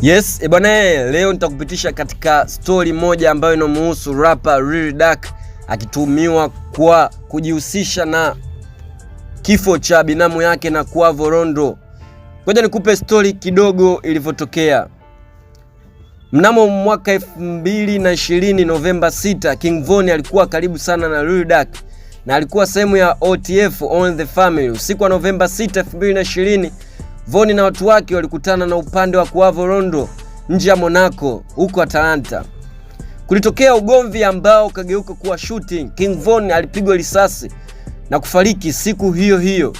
Yes, leo nitakupitisha katika story moja ambayo inamuhusu rapper Lil Durk akitumiwa kwa kujihusisha na kifo cha binamu yake na Quavo Rondo. Ngoja nikupe story kidogo ilivyotokea. Mnamo mwaka 2020 Novemba 6, King Von alikuwa karibu sana na Lil Durk na alikuwa sehemu ya OTF On The Family. Usiku wa Novemba 6, 2020, Von na watu wake walikutana na upande wa Quavo Rondo nje ya Monaco huko Atlanta. Kulitokea ugomvi ambao ukageuka kuwa shooting. King Von alipigwa risasi na kufariki siku hiyo hiyo.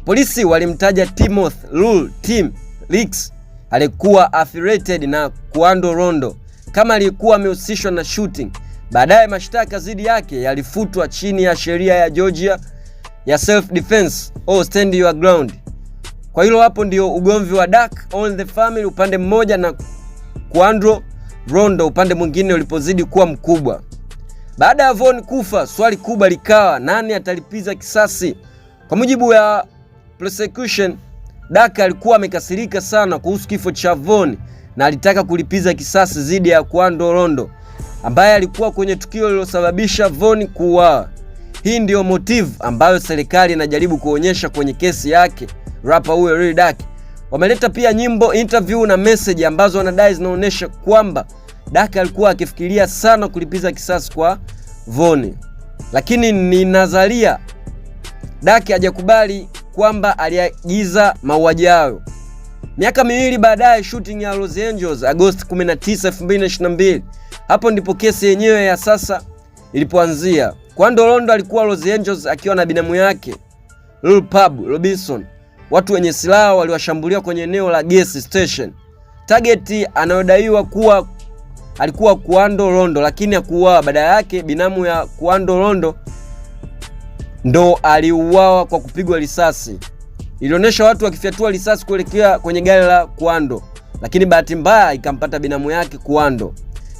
Polisi walimtaja Timothy Lul Tim Leaks alikuwa affiliated na Quavo Rondo kama alikuwa amehusishwa na shooting. Baadaye mashtaka dhidi yake yalifutwa chini ya sheria ya Georgia ya self defense or stand your ground. Kwa hilo hapo ndio ugomvi wa Durk On The Family upande mmoja na Quavo Rondo upande mwingine ulipozidi kuwa mkubwa. Baada ya Von kufa, swali kubwa likawa nani atalipiza kisasi. Kwa mujibu ya prosecution, Durk alikuwa amekasirika sana kuhusu kifo cha Von na alitaka kulipiza kisasi dhidi ya Quavo Rondo ambaye alikuwa kwenye tukio lililosababisha Von kuuawa. Hii ndio motive ambayo serikali inajaribu kuonyesha kwenye kesi yake rapper huyo Lil Durk. Wameleta pia nyimbo, interview na message ambazo wanadai zinaonyesha kwamba Durk alikuwa akifikiria sana kulipiza kisasi kwa Von. Lakini ni nadharia. Durk hajakubali kwamba aliagiza mauaji hayo. Miaka miwili baadaye, shooting ya Los Angeles Agosti 19, 2022, hapo ndipo kesi yenyewe ya sasa ilipoanzia. Quavo Rondo alikuwa Los Angeles akiwa na binamu yake Lil Pub Robinson. Watu wenye silaha waliwashambulia kwenye eneo la gas station. Target anayodaiwa kuwa alikuwa Quavo Rondo, lakini hakuuawa. Badala yake binamu ya Quavo Rondo ndo aliuawa kwa kupigwa risasi. Ilionyesha watu wakifyatua risasi kuelekea kwenye gari la Quavo, lakini bahati mbaya ikampata binamu yake Quavo.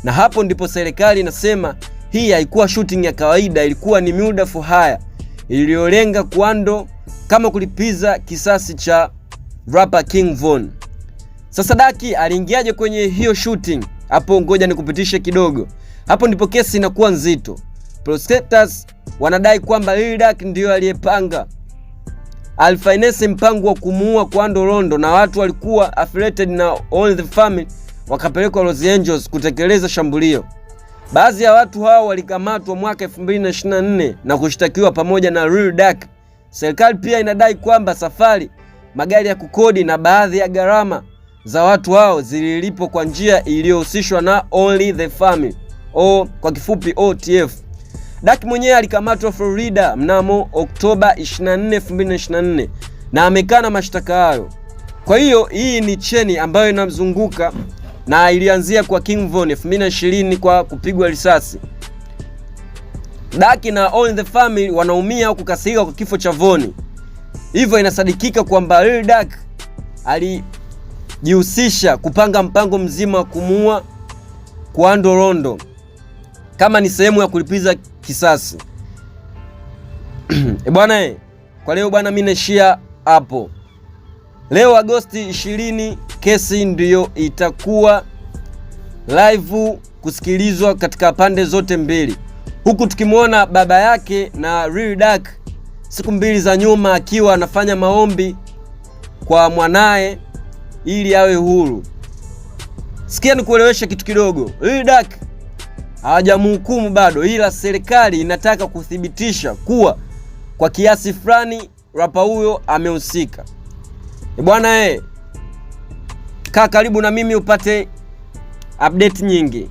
Na hapo ndipo serikali inasema hii haikuwa shooting ya kawaida, ilikuwa ni murder for hire iliyolenga Quavo kama kulipiza kisasi cha rapper King Von. Sasa Durk aliingiaje kwenye hiyo shooting? Hapo ngoja nikupitishe kidogo. Hapo ndipo kesi inakuwa nzito. Prosecutors wanadai kwamba Lil Durk ndio aliyepanga, alifinance mpango wa kumuua Quavo Rondo na watu walikuwa affiliated na On The Family wakapelekwa Los Angeles kutekeleza shambulio. Baadhi ya watu hao walikamatwa mwaka 2024 na kushtakiwa pamoja na Lil Durk. Serikali pia inadai kwamba safari, magari ya kukodi na baadhi ya gharama za watu hao zililipwa kwa njia iliyohusishwa na Only The Family au kwa kifupi OTF. Durk mwenyewe alikamatwa Florida mnamo Oktoba 24, 2024 na amekana mashtaka hayo. Kwa hiyo hii ni cheni ambayo inamzunguka na ilianzia kwa King Von 2020 kwa kupigwa risasi. Durk na On The Family wanaumia au kukasirika kwa kifo cha Von. Hivyo inasadikika kwamba Lil Durk alijihusisha kupanga mpango mzima wa kumuua Quavo Rondo kama ni sehemu ya kulipiza kisasi. Kwa leo mimi naishia hapo. Leo Agosti 20, kesi ndiyo itakuwa live kusikilizwa katika pande zote mbili. Huku tukimwona baba yake na Lil Durk siku mbili za nyuma akiwa anafanya maombi kwa mwanae ili awe huru. Sikia nikuelewesha kitu kidogo. Lil Durk hawajamhukumu bado, ila serikali inataka kuthibitisha kuwa kwa kiasi fulani rapper huyo amehusika. Kaa karibu na mimi upate update nyingi.